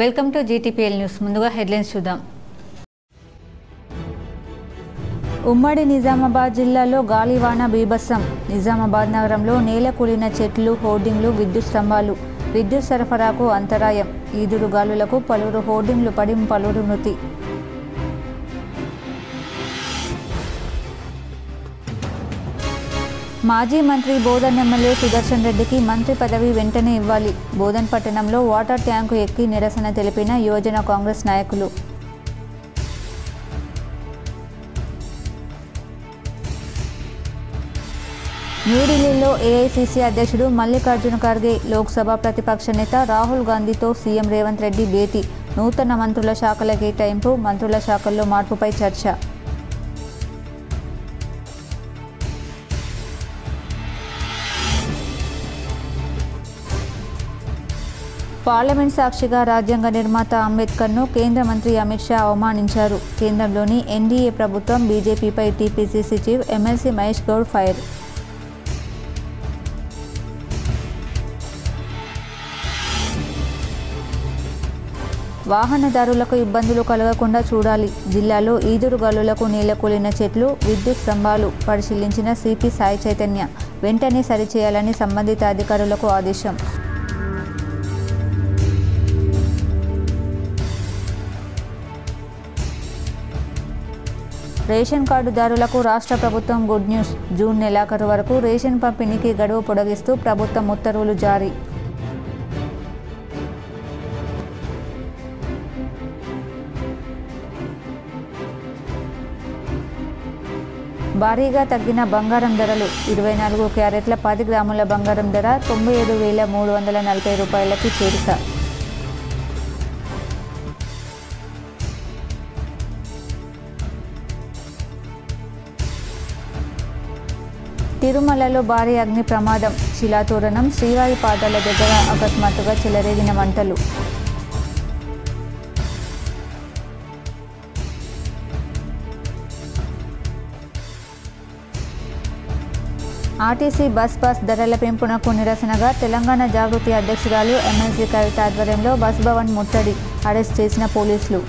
Welcome to GTPL news. ముందుగా headlines చూద్దాం. ఉమ్మడి నిజామాబాద్ జిల్లాలో గాలివాన బీభత్సం. నిజామాబాద్ నగరంలో నేల కూలిన చెట్లు, హోర్డింగ్లు, విద్యుత్ స్తంభాలు. విద్యుత్ సరఫరాకు అంతరాయం. ఈదురు గాలులకు పలువురు హోర్డింగ్లు పడి పలువురు మృతి. మాజీ మంత్రి బోధన్ ఎమ్మెల్యే సుదర్శన్ రెడ్డికి మంత్రి పదవి వెంటనే ఇవ్వాలి. బోధన్ పట్టణంలో వాటర్ ట్యాంకు ఎక్కి నిరసన తెలిపిన యువజన కాంగ్రెస్ నాయకులు. న్యూఢిల్లీలో ఏఐసీసీ అధ్యక్షుడు మల్లికార్జున ఖర్గే, లోక్సభ ప్రతిపక్ష నేత రాహుల్ గాంధీతో సీఎం రేవంత్ రెడ్డి భేటీ. నూతన మంత్రుల శాఖల కేటాయింపు, మంత్రుల శాఖల్లో మార్పుపై చర్చ. పార్లమెంట్ సాక్షిగా రాజ్యాంగ నిర్మాత అంబేద్కర్ను కేంద్ర మంత్రి అమిత్ షా అవమానించారు. కేంద్రంలోని ఎన్డీఏ ప్రభుత్వం బీజేపీపై TPCC chief MLC Mahesh Goud fire. వాహనదారులకు ఇబ్బందులు కలగకుండా చూడాలి. జిల్లాలో ఈదురు గాలులకు నేలకూలిన చెట్లు, విద్యుత్ స్తంభాలు పరిశీలించిన సిపి సాయి చైతన్య. వెంటనే సరిచేయాలని సంబంధిత అధికారులకు ఆదేశం. రేషన్ కార్డుదారులకు రాష్ట్ర ప్రభుత్వం గుడ్ న్యూస్. జూన్ నెలాఖరు వరకు రేషన్ పంపిణీకి గడువు పొడిగిస్తూ ప్రభుత్వం ఉత్తర్వులు జారీ. భారీగా తగ్గిన బంగారం ధరలు. 24 క్యారెట్ల 10 గ్రాముల బంగారం ధర 97,340 రూపాయలకి చేరిక. తిరుమలలో భారీ అగ్ని ప్రమాదం. శిలాతోరణం శ్రీవారి పాదాల దగ్గర అకస్మాత్తుగా చెలరేగిన మంటలు. ఆర్టీసీ బస్ పాస్ ధరల పెంపునకు నిరసనగా తెలంగాణ జాగృతి అధ్యక్షురాలు ఎమ్మెల్సీ కవిత ఆధ్వర్యంలో బస్ భవన్ ముట్టడి. అరెస్ట్ చేసిన పోలీసులు.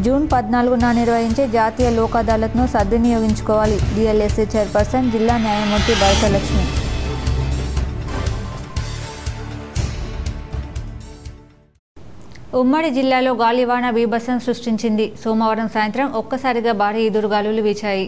జూన్ 14న నిర్వహించే జాతీయ లోక్ అదాలత్ను సద్వినియోగించుకోవాలి. డిఎల్ఎస్సీ చైర్పర్సన్ జిల్లా న్యాయమూర్తి భరతలక్ష్మి. ఉమ్మడి జిల్లాలో గాలివాన బీభత్సం సృష్టించింది. సోమవారం సాయంత్రం ఒక్కసారిగా భారీ ఈదురుగాలులు వీచాయి.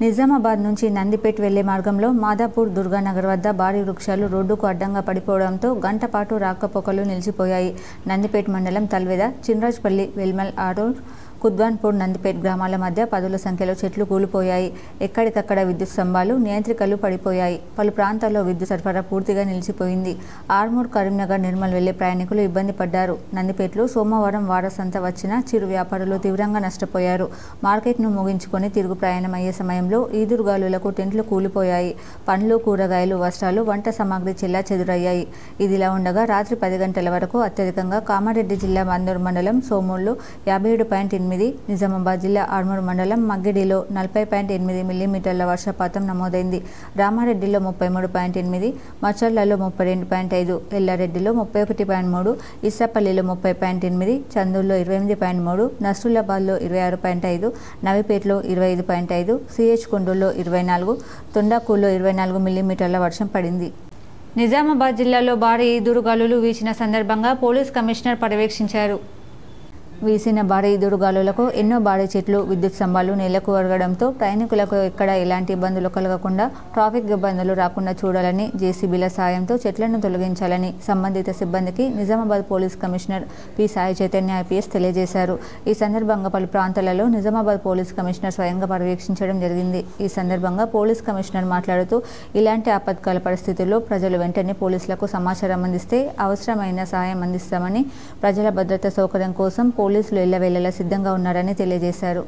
నిజామాబాద్ నుంచి నందిపేట్ వెళ్లే మార్గంలో మాదాపూర్ దుర్గానగర్ వద్ద భారీ వృక్షాలు రోడ్డుకు అడ్డంగా పడిపోవడంతో గంట పాటు రాకపోకలు నిలిచిపోయాయి. నందిపేట్ మండలం తల్వేద, చిన్రాజ్పల్లి, వెల్మల్, ఆరూర్, కుద్వాన్పూర్, నందిపేట్ గ్రామాల మధ్య పదుల సంఖ్యలో చెట్లు కూలిపోయాయి. ఎక్కడికక్కడ విద్యుత్ స్తంభాలు, నియంత్రికలు పడిపోయాయి. పలు ప్రాంతాల్లో విద్యుత్ సరఫరా పూర్తిగా నిలిచిపోయింది. ఆర్మూర్, కరీంనగర్, నిర్మల్ వెళ్లే ప్రయాణికులు ఇబ్బంది పడ్డారు. నందిపేటలో సోమవారం వారసంతా వచ్చిన చిరు వ్యాపారులు తీవ్రంగా నష్టపోయారు. మార్కెట్ను ముగించుకొని తిరుగు ప్రయాణం అయ్యే సమయంలో ఈదురుగాలులకు టెంట్లు కూలిపోయాయి. పండ్లు, కూరగాయలు, వస్త్రాలు, వంట సామాగ్రి చెల్లాచెదురయ్యాయి. ఇదిలా ఉండగా రాత్రి 10 గంటల వరకు అత్యధికంగా కామారెడ్డి జిల్లా మందూరు మండలం సోమూరులో 57.8, నిజామాబాద్ జిల్లా ఆర్మూర్ మండలం మగ్గిడిలో 40.8 మిల్లీమీటర్ల వర్షపాతం నమోదైంది. రామారెడ్డిలో 33.8, మచర్లలో 32.5, ఎల్లారెడ్డిలో 31.3, ఇస్సాపల్లిలో 30.8, చందూరులో 28.3, నస్రులాబాద్లో 26.5, నవిపేటలో 25.5, సిహెచ్ కొండూరులో 24, తొండాకూరులో 24 మిల్లీమీటర్ల వర్షం పడింది. నిజామాబాద్ జిల్లాలో భారీ ఈదురుగాలులు వీచిన సందర్భంగా పోలీస్ కమిషనర్ పర్యవేక్షించారు. వీసిన భారీ ఈదురుగాలులకు ఎన్నో భారీ చెట్లు, విద్యుత్ స్తంభాలు నేలకు ఒరగడంతో ప్రయాణికులకు ఎక్కడ ఎలాంటి ఇబ్బందులు కలగకుండా, ట్రాఫిక్ ఇబ్బందులు రాకుండా చూడాలని, జేసీబీల సాయంతో చెట్లను తొలగించాలని సంబంధిత సిబ్బందికి Nizamabad police commissioner P Sai Chaitanya IPS తెలియజేశారు. ఈ సందర్భంగా పలు ప్రాంతాలలో నిజామాబాద్ పోలీస్ కమిషనర్ స్వయంగా పర్యవేక్షించడం జరిగింది. ఈ సందర్భంగా పోలీస్ కమిషనర్ మాట్లాడుతూ, ఇలాంటి ఆపత్కాల పరిస్థితుల్లో ప్రజలు వెంటనే పోలీసులకు సమాచారం అందిస్తే అవసరమైన సహాయం అందిస్తామని, ప్రజల భద్రత సౌకర్యం కోసం పోలీసులు ఎల్లవేళలా సిద్ధంగా ఉన్నారని తెలియజేశారు.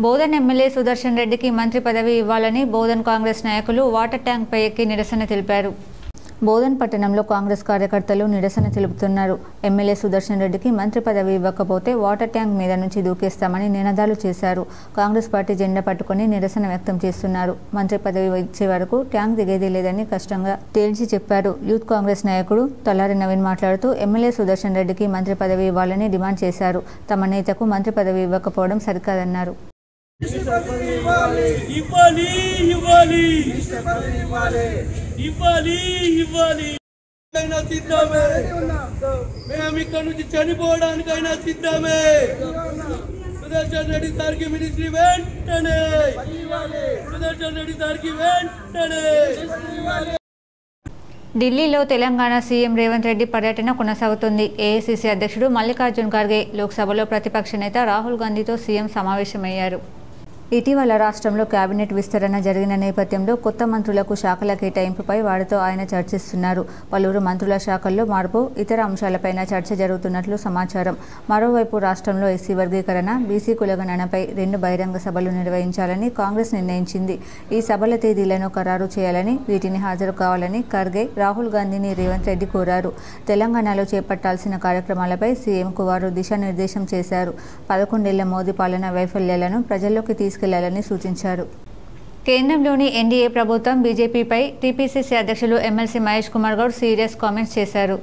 బోధన్ ఎమ్మెల్యే సుదర్శన్ రెడ్డికి మంత్రి పదవి ఇవ్వాలని బోధన్ కాంగ్రెస్ నాయకులు వాటర్ ట్యాంక్ పై ఎక్కి నిరసన తెలిపారు. బోధన్ పట్టణంలో కాంగ్రెస్ కార్యకర్తలు నిరసన తెలుపుతున్నారు. ఎమ్మెల్యే సుదర్శన్ రెడ్డికి మంత్రి పదవి ఇవ్వకపోతే వాటర్ ట్యాంక్ మీద నుంచి దూకేస్తామని నినాదాలు చేశారు. కాంగ్రెస్ పార్టీ జెండా పట్టుకుని నిరసన వ్యక్తం చేస్తున్నారు. మంత్రి పదవి ఇచ్చే వరకు ట్యాంక్ దిగేది లేదని కష్టంగా తేల్చి చెప్పారు. యూత్ కాంగ్రెస్ నాయకుడు తలారి నవీన్ మాట్లాడుతూ ఎమ్మెల్యే సుదర్శన్ రెడ్డికి మంత్రి పదవి ఇవ్వాలని డిమాండ్ చేశారు. తమ నేతకు మంత్రి పదవి ఇవ్వకపోవడం సరికాదన్నారు. చనిపోవడానికైనా సిద్ధమే. సుదర్శన్ రెడ్డి సార్కి మినిస్ట్రీ వెంటనే. సుదర్శన్ రెడ్డి సార్కి వెంటనే. ఢిల్లీలో తెలంగాణ సీఎం రేవంత్ రెడ్డి పర్యటన కొనసాగుతుంది. ఏఐసీసీ అధ్యక్షుడు మల్లికార్జున్ ఖర్గే లోక్సభలో ప్రతిపక్ష నేత రాహుల్ గాంధీతో సీఎం సమావేశమయ్యారు. ఇటీవల రాష్ట్రంలో కేబినెట్ విస్తరణ జరిగిన నేపథ్యంలో కొత్త మంత్రులకు శాఖల కేటాయింపుపై వారితో ఆయన చర్చిస్తున్నారు. పలువురు మంత్రుల శాఖల్లో మార్పు, ఇతర అంశాలపైన చర్చ జరుగుతున్నట్లు సమాచారం. మరోవైపు రాష్ట్రంలో ఎస్సీ వర్గీకరణ, బీసీ కులగణనపై 2 బహిరంగ సభలు నిర్వహించాలని కాంగ్రెస్ నిర్ణయించింది. ఈ సభల తేదీలను ఖరారు చేయాలని, వీటిని హాజరు కావాలని ఖర్గే రాహుల్ గాంధీని రేవంత్ రెడ్డి కోరారు. తెలంగాణలో చేపట్టాల్సిన కార్యక్రమాలపై సీఎంకు వారు దిశానిర్దేశం చేశారు. 11 ఏళ్ల మోదీ పాలన వైఫల్యాలను ప్రజల్లోకి తీసుకెళ్లాలని సూచించారు. కేంద్రంలోని ఎన్డీఏ ప్రభుత్వం బీజేపీపై టీపీసీసీ అధ్యక్షులు MLC Mahesh Kumar Goud serious comments చేశారు.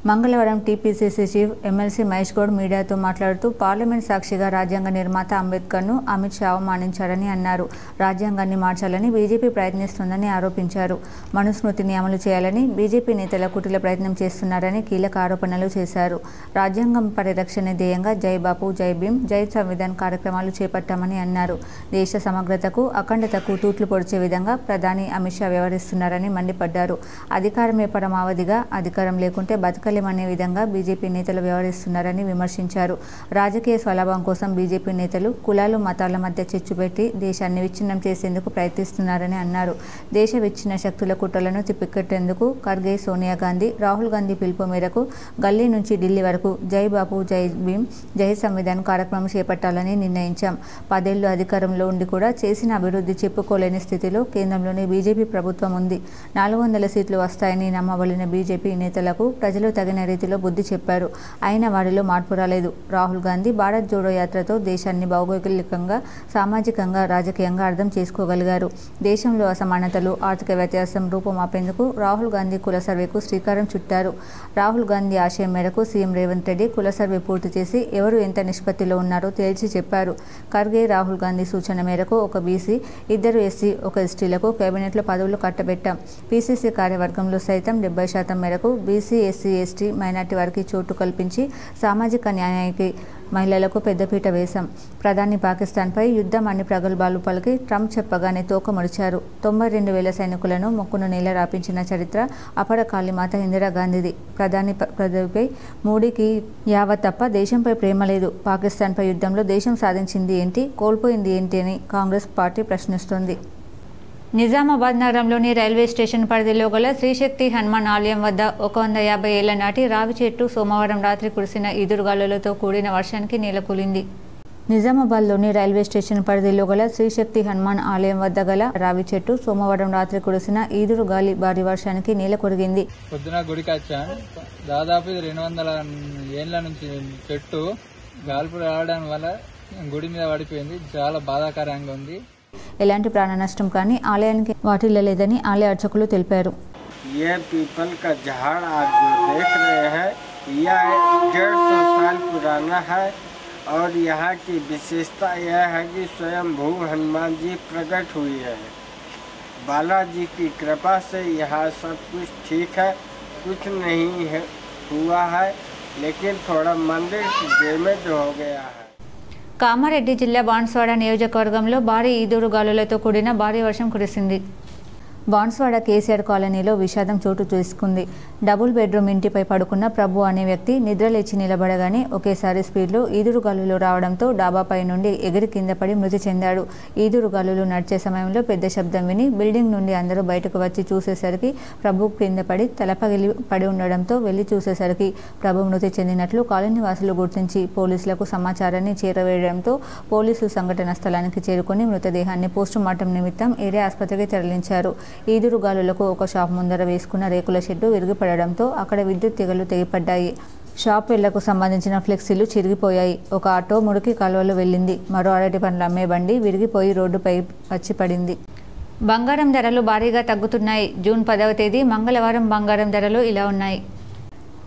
మంగళవారం TPCC chief MLC Mahesh Goud మీడియాతో మాట్లాడుతూ పార్లమెంట్ సాక్షిగా రాజ్యాంగ నిర్మాత అంబేద్కర్ను అమిత్ షా అవమానించారని అన్నారు. రాజ్యాంగాన్ని మార్చాలని బీజేపీ ప్రయత్నిస్తుందని ఆరోపించారు. మనుస్మృతిని అమలు చేయాలని బీజేపీ నేతల కుటిల ప్రయత్నం చేస్తున్నారని కీలక ఆరోపణలు చేశారు. రాజ్యాంగం పరిరక్షణ ధ్యేయంగా జై బాపు, జై భీమ్, జై సంవిధాన్ కార్యక్రమాలు చేపట్టామని అన్నారు. దేశ సమగ్రతకు, అఖండతకు తూట్లు పొడిచే విధంగా ప్రధాని అమిత్ షా వ్యవహరిస్తున్నారని మండిపడ్డారు. అధికారమే పరమావధిగా, అధికారం లేకుంటే బతకలేమనే విధంగా బీజేపీ నేతలు వ్యవహరిస్తున్నారని విమర్శించారు. రాజకీయ స్వలాభం కోసం బీజేపీ నేతలు కులాలు, మతాల మధ్య చిచ్చుపెట్టి దేశాన్ని విచ్ఛిన్నం చేసేందుకు ప్రయత్నిస్తున్నారని అన్నారు. దేశ విచ్ఛిన్న శక్తుల కుట్రలను తిప్పికొట్టేందుకు ఖర్గే, సోనియా గాంధీ, రాహుల్ గాంధీ పిలుపు మేరకు గల్లీ నుంచి ఢిల్లీ వరకు జై బాపు, జై భీమ్, జై సంవిధాన్ కార్యక్రమం చేపట్టాలని నిర్ణయించాం. 10 ఏళ్లు అధికారంలో ఉండి కూడా చేసిన అభివృద్ధి చెప్పుకోలేని స్థితిలో కేంద్రంలోని బీజేపీ ప్రభుత్వం ఉంది. 400 సీట్లు వస్తాయని నమ్మబలిన బీజేపీ నేతలకు ప్రజలు తగిన రీతిలో బుద్ధి చెప్పారు. అయినా వారిలో మార్పు రాలేదు. రాహుల్ గాంధీ భారత్ జోడో యాత్రతో దేశాన్ని భౌగోళికంగా, సామాజికంగా, రాజకీయంగా అర్థం చేసుకోగలిగారు. దేశంలో అసమానతలు, ఆర్థిక వ్యత్యాసం రూపుమాపేందుకు రాహుల్ గాంధీ కుల సర్వేకు శ్రీకారం చుట్టారు. రాహుల్ గాంధీ ఆశయం మేరకు సీఎం రేవంత్ రెడ్డి కుల సర్వే పూర్తి చేసి ఎవరు ఎంత నిష్పత్తిలో ఉన్నారో తేల్చి చెప్పారు. ఖర్గే, రాహుల్ గాంధీ సూచన మేరకు ఒక బీసీ, 2 ఎస్సీ, 1 ఎస్టీలకు కేబినెట్లో పదవులు కట్టబెట్టాం. పీసీసీ కార్యవర్గంలో సైతం 70% మేరకు బీసీ, ఎస్సీ, ఎస్టీ, మైనార్టీ వారికి చోటు కల్పించి సామాజిక న్యాయానికి, మహిళలకు పెద్దపీట వేశాం. ప్రధాని పాకిస్తాన్పై యుద్ధం అని ప్రగల్భాలు పలికి ట్రంప్ చెప్పగానే తోక ముడిచారు. 92,000 సైనికులను మొక్కును నేల రాపించిన చరిత్ర అపర కాళీమాత ఇందిరాగాంధీది. ప్రధాని పదవిపై మోడీకి యావత్ తప్ప దేశంపై ప్రేమ లేదు. పాకిస్తాన్పై యుద్ధంలో దేశం సాధించింది ఏంటి, కోల్పోయింది ఏంటి అని కాంగ్రెస్ పార్టీ ప్రశ్నిస్తోంది. నిజామాబాద్ నగరంలోని రైల్వే స్టేషన్ పరిధిలో గల శ్రీశక్తి హనుమాన్ ఆలయం వద్ద 150 ఏళ్ల నాటి రావి చెట్టు సోమవారం రాత్రి కురిసిన ఈదురుగాలులతో కూడిన వర్షానికి నేలకూలింది. నిజామాబాద్లోని రైల్వే స్టేషన్ పరిధిలో గల శ్రీశక్తి హనుమాన్ ఆలయం వద్ద గల రావి చెట్టు సోమవారం రాత్రి కురిసిన ఈదురుగాలి భారీ వర్షానికి నేలకొరిగింది. పొద్దున గుడికి వచ్చాను. దాదాపు 200 ఏళ్ల నుంచి చెట్టు గాల్పు రావడం వల్ల గుడి మీద పడిపోయింది. చాలా బాధాకరంగా ఉంది. ఎలాంటి ప్రాణ నష్టం కానీ ఆలయానికి వాటిల్లలేదని ఆలయ అర్చకులు తెలిపారు. ये पीपल का झाड़ आप जो देख रहे हैं यह 150 साल पुराना है और यहाँ की विशेषता यह है कि स्वयं भू हनुमान जी प्रकट हुई है। बालाजी की कृपा से यहाँ सब कुछ ठीक है, कुछ नहीं है हुआ है, लेकिन थोड़ा मंदिर डैमेज हो गया है. కామారెడ్డి జిల్లా బాన్స్వాడ నియోజకవర్గంలో భారీ ఈదురుగాలులతో కూడిన భారీ వర్షం కురిసింది. బాన్స్వాడ కేసీఆర్ కాలనీలో విషాదం చోటు చేసుకుంది. డబుల్ బెడ్రూమ్ ఇంటిపై పడుకున్న ప్రభు అనే వ్యక్తి నిద్రలేచి నిలబడగానే ఒకేసారి స్పీడ్లో ఈదురుగాలులు రావడంతో డాబాపై నుండి ఎగిరి కింద పడి మృతి చెందాడు. ఈదురుగాలులు నడిచే సమయంలో పెద్ద శబ్దం విని బిల్డింగ్ నుండి అందరూ బయటకు వచ్చి చూసేసరికి ప్రభు కింద పడి తలపగిలి పడి ఉండడంతో వెళ్లి చూసేసరికి ప్రభు మృతి చెందినట్లు కాలనీ వాసులు గుర్తించి పోలీసులకు సమాచారాన్ని చేరవేయడంతో పోలీసులు సంఘటన స్థలానికి చేరుకుని మృతదేహాన్ని పోస్టుమార్టం నిమిత్తం ఏరియా ఆసుపత్రికి తరలించారు. ఈదురుగాలులకు ఒక షాప్ ముందర వేసుకున్న రేకుల షెడ్డు విరిగిపడడంతో అక్కడ విద్యుత్ తీగలు తెగిపడ్డాయి. షాప్ ఇళ్లకు సంబంధించిన ఫ్లెక్సీలు చిరిగిపోయాయి. ఒక ఆటో మురికి కాలువలో వెళ్ళింది. మరో అరటి పండ్లు అమ్మే బండి విరిగిపోయి రోడ్డుపై వచ్చి పడింది. బంగారం ధరలు భారీగా తగ్గుతున్నాయి. జూన్ 10వ తేదీ మంగళవారం బంగారం ధరలు ఇలా ఉన్నాయి.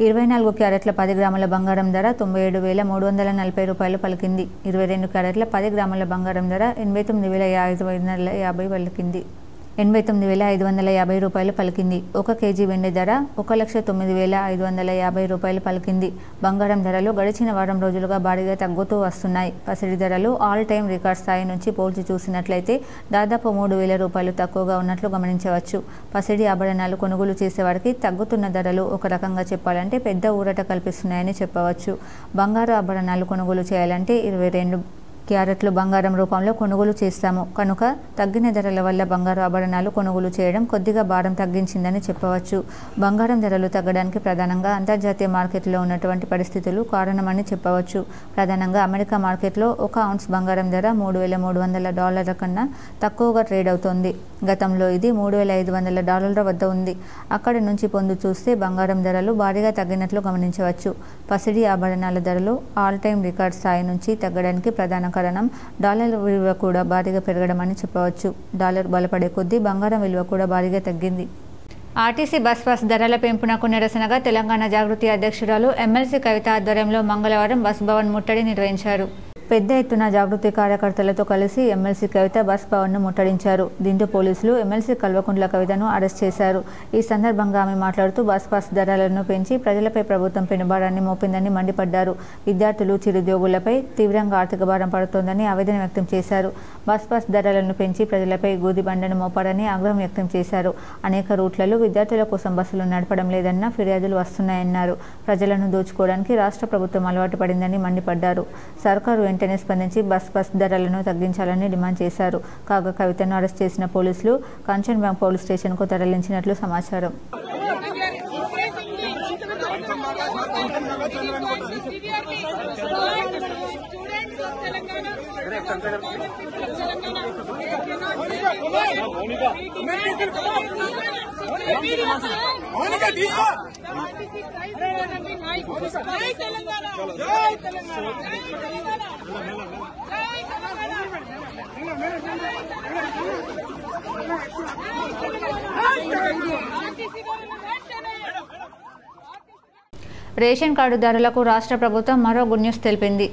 24 క్యారెట్ల 10 గ్రాముల బంగారం ధర 97,340 రూపాయలు పలికింది. 22 క్యారెట్ల 10 గ్రాముల బంగారం ధర 89,550 పలికింది. 89,550 రూపాయలు పలికింది. 1 కేజీ వెండి ధర 1,09,550 రూపాయలు పలికింది. బంగారం ధరలు గడిచిన వారం రోజులుగా భారీగా తగ్గుతూ వస్తున్నాయి. పసిడి ధరలు ఆల్ టైమ్ రికార్డ్ స్థాయి నుంచి పోల్చి చూసినట్లయితే దాదాపు 3,000 రూపాయలు తక్కువగా ఉన్నట్లు గమనించవచ్చు. పసిడి ఆభరణాలు కొనుగోలు చేసేవారికి తగ్గుతున్న ధరలు ఒక రకంగా చెప్పాలంటే పెద్ద ఊరట కల్పిస్తున్నాయని చెప్పవచ్చు. బంగారు ఆభరణాలు కొనుగోలు చేయాలంటే 22 క్యారెట్లు బంగారం రూపంలో కొనుగోలు చేస్తాము కనుక తగ్గిన ధరల వల్ల బంగారు ఆభరణాలు కొనుగోలు చేయడం కొద్దిగా భారం తగ్గించిందని చెప్పవచ్చు. బంగారం ధరలు తగ్గడానికి ప్రధానంగా అంతర్జాతీయ మార్కెట్లో ఉన్నటువంటి పరిస్థితులు కారణమని చెప్పవచ్చు. ప్రధానంగా అమెరికా మార్కెట్లో 1 ఔన్స్ బంగారం ధర $3,300 కన్నా తక్కువగా ట్రేడ్ అవుతోంది. గతంలో ఇది $3,500 వద్ద ఉంది. అక్కడి నుంచి పొందు చూస్తే బంగారం ధరలు భారీగా తగ్గినట్లు గమనించవచ్చు. పసిడి ఆభరణాల ధరలు ఆల్ టైమ్ రికార్డ్ స్థాయి నుంచి తగ్గడానికి ప్రధాన కారణం డాలర్ విలువ కూడా భారీగా పెరగడం అని చెప్పవచ్చు. డాలర్ బలపడే కొద్దీ బంగారం విలువ కూడా భారీగా తగ్గింది. ఆర్టీసీ బస్ పాస్ ధరల పెంపునకు నిరసనగా తెలంగాణ జాగృతి అధ్యక్షురాలు ఎమ్మెల్సీ కవిత ఆధ్వర్యంలో మంగళవారం బస్ భవన్ ముట్టడి నిర్వహించారు. పెద్ద ఎత్తున జాగృతి కార్యకర్తలతో కలిసి ఎమ్మెల్సీ కవిత బస్ భవన్ను ముట్టడించారు. దీంతో పోలీసులు ఎమ్మెల్సీ కల్వకుంట్ల కవితను అరెస్ట్ చేశారు. ఈ సందర్భంగా ఆమె మాట్లాడుతూ బస్ పాస్ ధరలను పెంచి ప్రజలపై ప్రభుత్వం పెనుభారాన్ని మోపిందని మండిపడ్డారు. విద్యార్థులు, చిరుద్యోగులపై తీవ్రంగా ఆర్థిక భారం పడుతోందని ఆవేదన వ్యక్తం చేశారు. బస్ పాస్ ధరలను పెంచి ప్రజలపై గూదిబండను మోపారని ఆగ్రహం వ్యక్తం చేశారు. అనేక రూట్లలో విద్యార్థుల కోసం బస్సులు నడపడం లేదన్న ఫిర్యాదులు వస్తున్నాయన్నారు. ప్రజలను దోచుకోవడానికి రాష్ట్ర ప్రభుత్వం అలవాటు పడిందని మండిపడ్డారు. సర్కారు వెంటనే స్పందించి బస్ ధరలను తగ్గించాలని డిమాండ్ చేశారు. కాగా కవితను అరెస్ట్ చేసిన పోలీసులు కంచన్బాగ్ పోలీస్ స్టేషన్కు తరలించినట్లు సమాచారం. రేషన్ కార్డుదారులకు రాష్ట్ర ప్రభుత్వం మరో గుడ్ న్యూస్ తెలిపింది.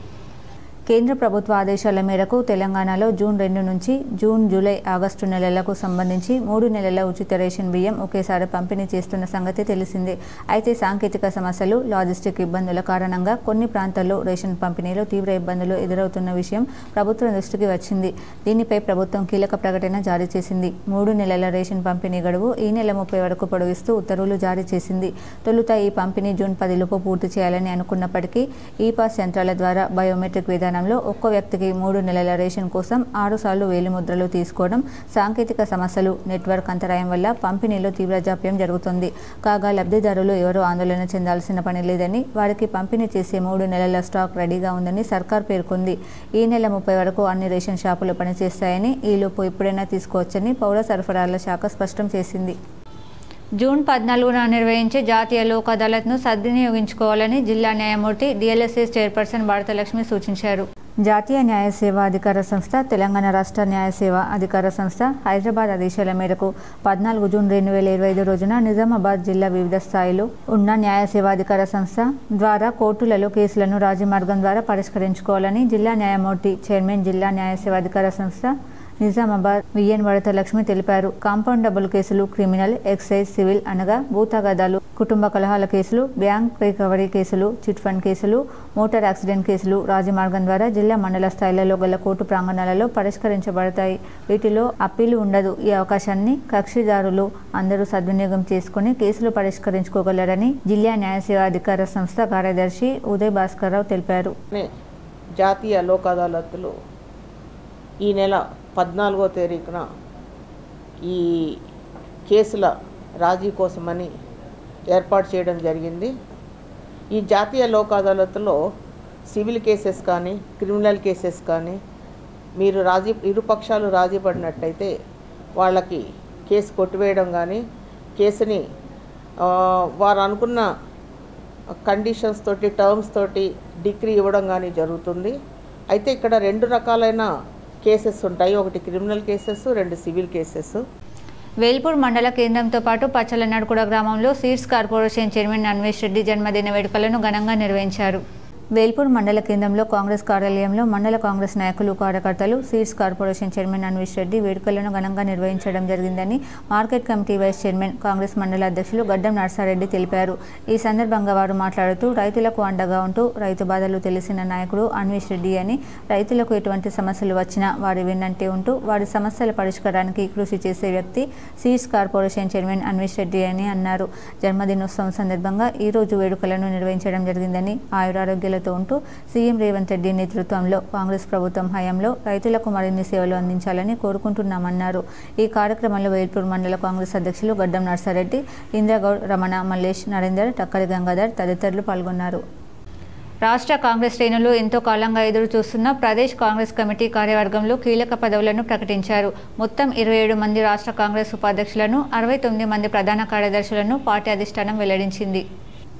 కేంద్ర ప్రభుత్వ ఆదేశాల మేరకు తెలంగాణలో జూన్ 2 నుంచి జూన్, జూలై, ఆగస్టు నెలలకు సంబంధించి 3 నెలల ఉచిత రేషన్ బియ్యం ఒకేసారి పంపిణీ చేస్తున్న సంగతి తెలిసిందే. అయితే సాంకేతిక సమస్యలు, లాజిస్టిక్ ఇబ్బందుల కారణంగా కొన్ని ప్రాంతాల్లో రేషన్ పంపిణీలో తీవ్ర ఇబ్బందులు ఎదురవుతున్న విషయం ప్రభుత్వం దృష్టికి వచ్చింది. దీనిపై ప్రభుత్వం కీలక ప్రకటన జారీ చేసింది. 3 నెలల రేషన్ పంపిణీ గడువు ఈ నెల 30 వరకు పొడిగిస్తూ ఉత్తర్వులు జారీ చేసింది. తొలుత ఈ పంపిణీ జూన్ 10 లోపు పూర్తి చేయాలని అనుకున్నప్పటికీ ఈ పాస్ యంత్రాల ద్వారా బయోమెట్రిక్ విధానం ఒక్క వ్యక్తికి 3 నెలల రేషన్ కోసం 6 సార్లు వేలిముద్రలు తీసుకోవడం, సాంకేతిక సమస్యలు, నెట్వర్క్ అంతరాయం వల్ల పంపిణీలో తీవ్ర జాప్యం జరుగుతుంది. కాగా లబ్ధిదారులు ఎవరూ ఆందోళన చెందాల్సిన పని లేదని, వారికి పంపిణీ చేసే 3 నెలల స్టాక్ రెడీగా ఉందని సర్కార్ పేర్కొంది. ఈ నెల 30 వరకు అన్ని రేషన్ షాపులు పనిచేస్తాయని, ఈలోపు ఎప్పుడైనా తీసుకోవచ్చని పౌర సరఫరాల శాఖ స్పష్టం చేసింది. జూన్ 14న నిర్వహించే జాతీయ లోక్ అదాలత్ను సద్వినియోగించుకోవాలని జిల్లా న్యాయమూర్తి DLSS చైర్పర్సన్ భారతలక్ష్మి సూచించారు. జాతీయ న్యాయ సేవా అధికార సంస్థ, తెలంగాణ రాష్ట్ర న్యాయ సేవా అధికార సంస్థ హైదరాబాద్ ఆదేశాల మేరకు 14 జూన్ 2025 రోజున నిజామాబాద్ జిల్లా వివిధ స్థాయిలో ఉన్న న్యాయ సేవా అధికార సంస్థ ద్వారా కోర్టులలో కేసులను రాజీ మార్గం ద్వారా పరిష్కరించుకోవాలని జిల్లా న్యాయమూర్తి చైర్మన్, జిల్లా న్యాయ సేవా అధికార సంస్థ నిజామాబాద్ VN వరదలక్ష్మి తెలిపారు. కాంపౌండబుల్ కేసులు, క్రిమినల్, ఎక్సైజ్, సివిల్ అనగా భూతగాదాలు, కుటుంబ కలహాల కేసులు, బ్యాంక్ రికవరీ కేసులు, చిట్ ఫండ్ కేసులు, మోటార్ యాక్సిడెంట్ కేసులు రాజీ మార్గం ద్వారా జిల్లా, మండల స్థాయిలలో గల కోర్టు ప్రాంగణాలలో పరిష్కరించబడతాయి. వీటిలో అప్పీలు ఉండదు. ఈ అవకాశాన్ని కక్షిదారులు అందరూ సద్వినియోగం చేసుకుని కేసులు పరిష్కరించుకోగలరని జిల్లా న్యాయ సేవా అధికార సంస్థ కార్యదర్శి ఉదయ్ భాస్కర్రావు తెలిపారు. జాతీయ లోక్ అదాలత్లు ఈ నెల 14వ తారీఖున ఈ కేసుల రాజీ కోసమని ఏర్పాటు చేయడం జరిగింది. ఈ జాతీయ లోక్ అదాలత్లో సివిల్ కేసెస్ కానీ, క్రిమినల్ కేసెస్ కానీ మీరు ఇరు పక్షాలు రాజీ పడినట్టయితే వాళ్ళకి కేసు కొట్టివేయడం కానీ కేసుని వారు అనుకున్న కండిషన్స్ తోటి టర్మ్స్ తోటి డిగ్రీ ఇవ్వడం కానీ జరుగుతుంది. అయితే ఇక్కడ 2 రకాలైన కేసెస్ ఉంటాయి. ఒకటి criminal cases, 2 civil cases. Velpur మండల కేంద్రంతో పాటు పచ్చలనడుకుడ గ్రామంలో seeds corporation chairman Anvesh Reddy జన్మదిన వేడుకలను ఘనంగా నిర్వహించారు. వేల్పూర్ మండల కేంద్రంలో కాంగ్రెస్ కార్యాలయంలో మండల కాంగ్రెస్ నాయకులు కార్యకర్తలు seeds corporation chairman Anvesh Reddy వేడుకలను ఘనంగా నిర్వహించడం జరిగిందని market committee vice chairman Congress మండల అధ్యక్షులు గడ్డం నర్సారెడ్డి తెలిపారు. ఈ సందర్భంగా వారు మాట్లాడుతూ రైతులకు అండగా ఉంటూ రైతు బాధలు తెలిసిన నాయకుడు అన్వేష్ రెడ్డి అని, రైతులకు ఎటువంటి సమస్యలు వచ్చినా వారి వెన్నంటే ఉంటూ వారి సమస్యల పరిష్కారానికి కృషి చేసే వ్యక్తి seeds corporation chairman Anvesh Reddy అని అన్నారు. జన్మదినోత్సవం సందర్భంగా ఈ రోజు వేడుకలను నిర్వహించడం జరిగిందని, ఆయురారోగ్యాల ఉంటూ సీఎం రేవంత్ రెడ్డి నేతృత్వంలో కాంగ్రెస్ ప్రభుత్వం హయాంలో రైతులకు మరిన్ని సేవలు అందించాలని కోరుకుంటున్నామన్నారు. ఈ కార్యక్రమంలో వేల్పూర్ మండల కాంగ్రెస్ అధ్యక్షులు గడ్డం నర్సారెడ్డి, ఇంద్రగౌడ్, రమణ, మల్లేష్, నరేందర్, టక్కరి గంగాధర్ తదితరులు పాల్గొన్నారు. రాష్ట్ర కాంగ్రెస్ శ్రేణులు ఎంతో కాలంగా ఎదురు చూస్తున్న ప్రదేశ్ కాంగ్రెస్ కమిటీ కార్యవర్గంలో కీలక పదవులను ప్రకటించారు. మొత్తం 27 మంది రాష్ట్ర కాంగ్రెస్ ఉపాధ్యక్షులను, 69 మంది ప్రధాన కార్యదర్శులను పార్టీ అధిష్టానం వెల్లడించింది.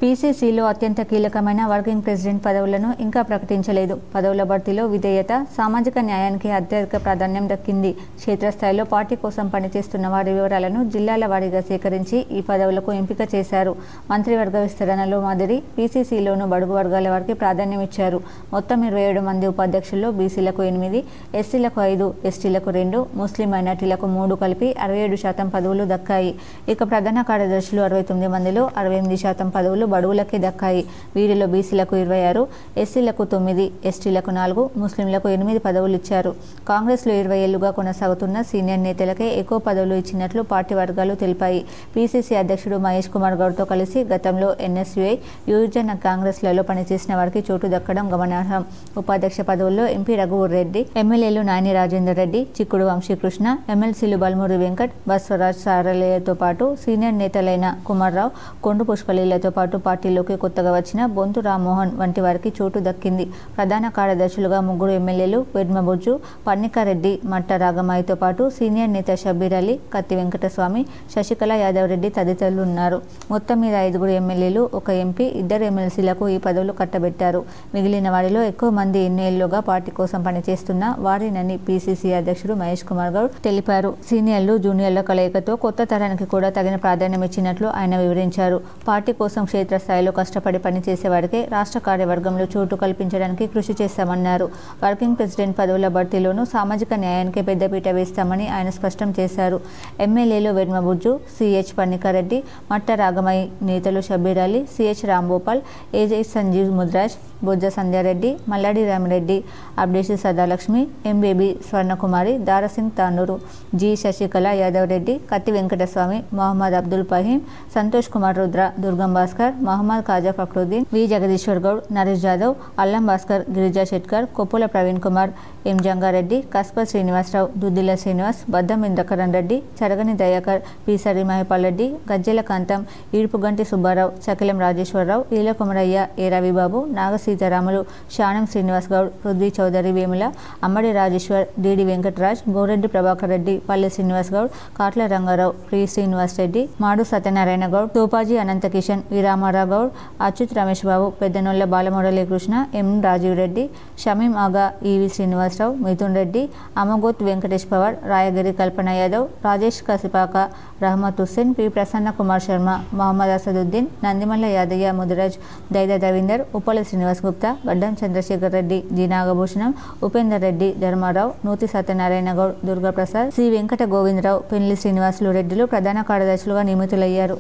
పీసీసీలో అత్యంత కీలకమైన వర్కింగ్ ప్రెసిడెంట్ పదవులను ఇంకా ప్రకటించలేదు. పదవుల భర్తీలో విధేయత, సామాజిక న్యాయానికి అత్యధిక ప్రాధాన్యం దక్కింది. క్షేత్రస్థాయిలో పార్టీ కోసం పనిచేస్తున్న వారి వివరాలను జిల్లాల వారీగా సేకరించి ఈ పదవులకు ఎంపిక చేశారు. మంత్రివర్గ విస్తరణలో మాదిరి పీసీసీలోనూ బడుగు వర్గాల వారికి ప్రాధాన్యం ఇచ్చారు. మొత్తం 27 మంది ఉపాధ్యక్షుల్లో బీసీలకు 8, ఎస్సీలకు 5, ఎస్టీలకు 2, ముస్లిం మైనార్టీలకు 3 కలిపి 67% పదవులు దక్కాయి. ఇక ప్రధాన కార్యదర్శులు 69 మందిలో 68% పదవులు బడుగులకే దక్కాయి. వీరిలో బీసీలకు 26, ఎస్సీలకు 9, ఎస్టీలకు 4, ముస్లింలకు 8 పదవులు ఇచ్చారు. కాంగ్రెస్లో 20 ఏళ్లుగా కొనసాగుతున్న సీనియర్ నేతలకే ఎక్కువ పదవులు ఇచ్చినట్లు పార్టీ వర్గాలు తెలిపాయి. పీసీసీ అధ్యక్షుడు మహేష్ కుమార్ గౌడ్తో కలిసి గతంలో ఎన్ఎస్యుఐ, యువజన కాంగ్రెస్లలో పనిచేసిన వారికి చోటు దక్కడం గమనార్హం. ఉపాధ్యక్ష పదవుల్లో ఎంపీ రఘువర్ రెడ్డి, ఎమ్మెల్యేలు నాయని రాజేందర్ రెడ్డి, చిక్కుడు వంశీకృష్ణ, ఎమ్మెల్సీలు బల్మూరి వెంకట్, బస్వరాజ్ సారలయ్యతో పాటు సీనియర్ నేతలైన కుమార్రావు, కొండు పుష్పలీలతో పాటు పార్టీలోకి కొత్తగా వచ్చిన బొంతు రామ్మోహన్ వంటి వారికి చోటు దక్కింది. ప్రధాన కార్యదర్శులుగా 3 ఎమ్మెల్యేలు వెడ్మబుజ్జు, పన్నికారెడ్డి, మట్ట రాగమాయితో పాటు సీనియర్ నేత షబ్బీర్ అలీ, కత్తి వెంకటస్వామి, శశికళ యాదవ్ రెడ్డి తదితరులు ఉన్నారు. మొత్తం మీద 5 ఎమ్మెల్యేలు, 1 ఎంపీ, 2 ఎమ్మెల్సీలకు ఈ పదవులు కట్టబెట్టారు. మిగిలిన వారిలో ఎక్కువ మంది ఎన్నేళ్లుగా పార్టీ కోసం పనిచేస్తున్న వారినని పీసీసీ అధ్యక్షుడు మహేష్ కుమార్ గౌడ్ తెలిపారు. సీనియర్లు, జూనియర్ల కలయికతో కొత్త తరానికి కూడా తగిన ప్రాధాన్యం ఇచ్చినట్లు ఆయన వివరించారు. పార్టీ కోసం క్షేత్రస్థాయిలో కష్టపడి పనిచేసే వారికి రాష్ట్ర కార్యవర్గంలో చోటు కల్పించడానికి కృషి చేస్తామన్నారు. వర్కింగ్ ప్రెసిడెంట్ పదవుల భర్తీలోనూ సామాజిక న్యాయానికి పెద్దపీట వేస్తామని ఆయన స్పష్టం చేశారు. ఎమ్మెల్యేలు వెడ్మబుజ్జు, సిహెచ్ పన్నికారెడ్డి, మట్ట రాగమై, నేతలు షబ్బీర్ అలీ, సిహెచ్ రాంభూపాల్, ఏజై సంజీవ్ ముద్రాజ్, బొజ్జ సంధ్యారెడ్డి, మల్లాడి రామిరెడ్డి, అబ్డేసి సదాలక్ష్మి, ఎంబేబీ స్వర్ణకుమారి, దారాసింగ్ తానూరు, జి శశికళ యాదవ్ రెడ్డి, కత్తి వెంకటస్వామి, మొహమ్మద్ అబ్దుల్ ఫహీం, సంతోష్ కుమార్ రుద్ర, దుర్గం భాస్కర్, మహమ్మద్ ఖాజా ఫక్రుద్దీన్, వి జగదీశ్వర్ గౌడ్, నరేష్ జాదవ్, అల్లం భాస్కర్, గిరిజా షెట్కర్, కొప్పుల ప్రవీణ్ కుమార్, ఎం జంగారెడ్డి, కస్పర్ శ్రీనివాసరావు, దుద్దిల శ్రీనివాస్, బద్దం ఇంద్రకరణ్ రెడ్డి, చరగని దయాకర్, పీసరి మహిపాల్ రెడ్డి, గజ్జెల కాంతం, ఈడుపుగంటి సుబ్బారావు, చకిలం రాజేశ్వరరావు, ఈల కొమరయ్య, ఏ రవిబాబు, నాగసీతారాములు, శానం శ్రీనివాస్ గౌడ్, పృథ్వీ చౌదరి వేముల, అమ్మడి రాజేశ్వర్, డిడి వెంకటరాజ్, గోరెడ్డి ప్రభాకర్ రెడ్డి, పల్లె శ్రీనివాస్ గౌడ్, కాట్ల రంగారావు, ప్రి శ్రీనివాస్ రెడ్డి, మాడు సత్యనారాయణ గౌడ్, తోపాజీ అనంతకిషన్, వి రామారావు గౌడ్, అచ్యుత్ రమేష్ బాబు, పెద్దనొల్ల బాలమురళీకృష్ణ, ఎం రాజీవ్ రెడ్డి, షమీం ఆగా, ఈవి శ్రీనివాసరావు, మిథున్ రెడ్డి, అమగోత్ వెంకటేష్ పవార్, రాయగిరి కల్పన యాదవ్, రాజేష్ కసిపాక, రహమత్ హుస్సేన్, పి ప్రసన్న కుమార్ శర్మ, మహమ్మద్ అసదుద్దీన్, నందిమల్ల యాదయ్య ముదిరాజ్, దైద రవీందర్, ఉప్పల శ్రీనివాస్ గుప్తా, గడ్డం చంద్రశేఖర్ రెడ్డి, జి నాగభూషణం, ఉపేందర్ రెడ్డి, ధర్మారావు, నూతి సత్యనారాయణ గౌడ్, దుర్గాప్రసాద్, సి వెంకట గోవిందరావు, పెళ్లి శ్రీనివాసులు రెడ్డిలు ప్రధాన కార్యదర్శులుగా నియమితులయ్యారు.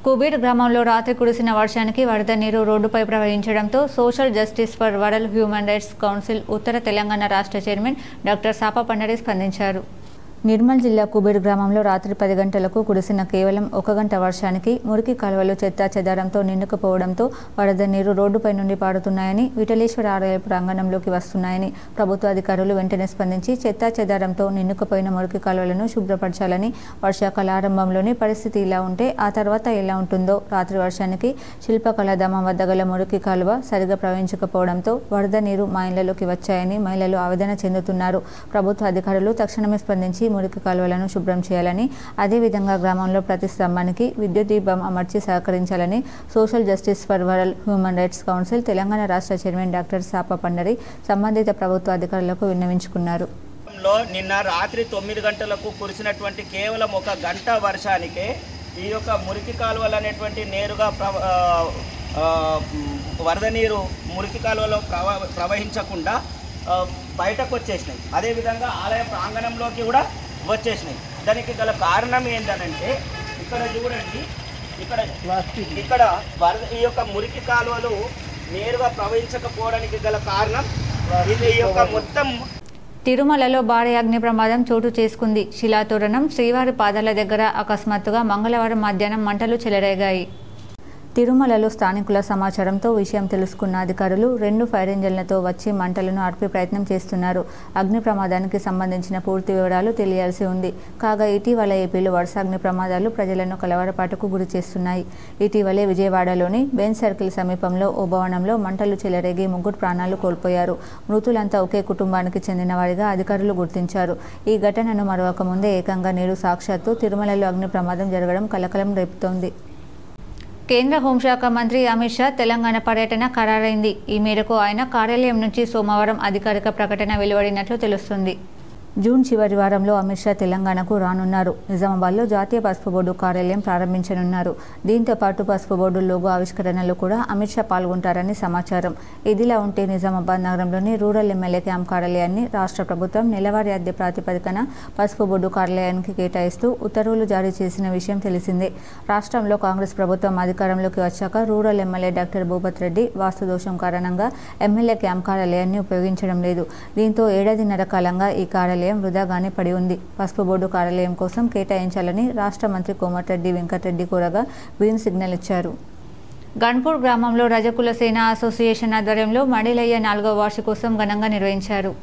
కుబీర్ గ్రామంలో రాత్రి కురిసిన వర్షానికి వరద నీరు రోడ్డుపై ప్రవహించడంతో social justice for world human rights council ఉత్తర తెలంగాణ రాష్ట్ర చైర్మన్ డాక్టర్ సాప పండరి స్పందించారు. నిర్మల్ జిల్లా కుబీర్ గ్రామంలో రాత్రి 10 గంటలకు కురిసిన కేవలం 1 గంట వర్షానికి మురికి కాలువలు చెత్తా చెదారంతో నిండుకుపోవడంతో వరద నీరు రోడ్డుపై నుండి పారుతున్నాయని, విఠలేశ్వర ఆలయ ప్రాంగణంలోకి వస్తున్నాయని ప్రభుత్వ అధికారులు వెంటనే స్పందించి చెత్తా చెదారంతో నిండుకుపోయిన మురికి కాలువలను శుభ్రపరచాలని, వర్షాకాల ఆరంభంలోనే పరిస్థితి ఇలా ఉంటే ఆ తర్వాత ఎలా ఉంటుందో, రాత్రి వర్షానికి శిల్పకళాధామం వద్ద గల మురికి కాలువ సరిగా ప్రవహించకపోవడంతో వరద నీరు మా ఇళ్లలోకి వచ్చాయని మహిళలు ఆవేదన చెందుతున్నారు. ప్రభుత్వ అధికారులు తక్షణమే స్పందించి మురికి కాలువలను శుభ్రం చేయాలని, అదేవిధంగా గ్రామంలో ప్రతి స్తంభానికి విద్యుత్ దీపం అమర్చి సహకరించాలని social justice for world human rights council Telangana రాష్ట్ర చైర్మన్ డాక్టర్ సాప పండరి సంబంధిత ప్రభుత్వ అధికారులకు విన్నవించుకున్నారు. నిన్న రాత్రి 9 గంటలకు కురిసినటువంటి కేవలం 1 గంట వర్షానికే ఈ యొక్క మురికి కాలువలు అనేటువంటి నేరుగా వరద నీరు మురికి కాలువలో ప్రవహించకుండా బయటకు వచ్చేసినాయి. అదేవిధంగా ఆలయ ప్రాంగణంలోకి కూడా వచ్చేసినాయి. దానికి గల కారణం ఏంటంటే ఇక్కడ చూడండి, ఇక్కడ వరద ఈ యొక్క మురికి కాలువలు నేరుగా ప్రవహించకపోవడానికి గల కారణం ఇది ఈ యొక్క మొత్తం. తిరుమలలో భారీ అగ్ని ప్రమాదం చోటు చేసుకుంది. శిలాతోరణం శ్రీవారి పాదాల దగ్గర అకస్మాత్తుగా మంగళవారం మధ్యాహ్నం మంటలు చెలరేగాయి. తిరుమలలో స్థానికుల సమాచారంతో విషయం తెలుసుకున్న అధికారులు 2 ఫైర్ ఇంజన్లతో వచ్చి మంటలను ఆర్పే ప్రయత్నం చేస్తున్నారు. అగ్ని ప్రమాదానికి సంబంధించిన పూర్తి వివరాలు తెలియాల్సి ఉంది. కాగా ఇటీవల ఏపీలో వరుస అగ్ని ప్రమాదాలు ప్రజలను కలవరపాటుకు గురి చేస్తున్నాయి. ఇటీవలే విజయవాడలోని బెంచ్ సర్కిల్ సమీపంలో ఓ భవనంలో మంటలు చెలరేగి 3 ప్రాణాలు కోల్పోయారు. మృతులంతా ఒకే కుటుంబానికి చెందిన వారిగా అధికారులు గుర్తించారు. ఈ ఘటనను మరొక ముందే ఏకంగా నేడు సాక్షాత్తు తిరుమలలో అగ్ని ప్రమాదం జరగడం కలకలం రేపుతోంది. కేంద్ర హోంశాఖ మంత్రి అమిత్ షా తెలంగాణ పర్యటన ఖరారైంది. ఈ మేరకు ఆయన కార్యాలయం నుంచి సోమవారం అధికారిక ప్రకటన వెలువడినట్లు తెలుస్తుంది. జూన్ చివరి వారంలో అమిత్ షా తెలంగాణకు రానున్నారు. నిజామాబాద్లో జాతీయ పసుపు బోర్డు కార్యాలయం ప్రారంభించనున్నారు. దీంతో పాటు పసుపు బోర్డు లోగో ఆవిష్కరణలో కూడా అమిత్ షా పాల్గొంటారని సమాచారం. ఇదిలా ఉంటే నిజామాబాద్ నగరంలోని రూరల్ ఎమ్మెల్యే క్యాంప్ కార్యాలయాన్ని రాష్ట్ర ప్రభుత్వం నెలవారీ అద్దె ప్రాతిపదికన పసుపు బోర్డు కార్యాలయానికి కేటాయిస్తూ ఉత్తర్వులు జారీ చేసిన విషయం తెలిసిందే. రాష్ట్రంలో కాంగ్రెస్ ప్రభుత్వం అధికారంలోకి వచ్చాక rural MLA doctor Bhupath Reddy వాస్తు దోషం కారణంగా ఎమ్మెల్యే క్యాంప్ కార్యాలయాన్ని ఉపయోగించడం లేదు. దీంతో 7.5 కాలంగా ఈ కార్యాలయం వృధాగానే పడి ఉంది. పసుపు బోర్డు కార్యాలయం కోసం కేటాయించాలని రాష్ట్ర మంత్రి కోమటిరెడ్డి వెంకటరెడ్డి కోరగా గ్రీన్ సిగ్నల్ ఇచ్చారు. గన్పూర్ గ్రామంలో రజకుల సేన అసోసియేషన్ ఆధ్వర్యంలో మడిలయ్య 4వ వార్షికోత్సవం ఘనంగా నిర్వహించారు.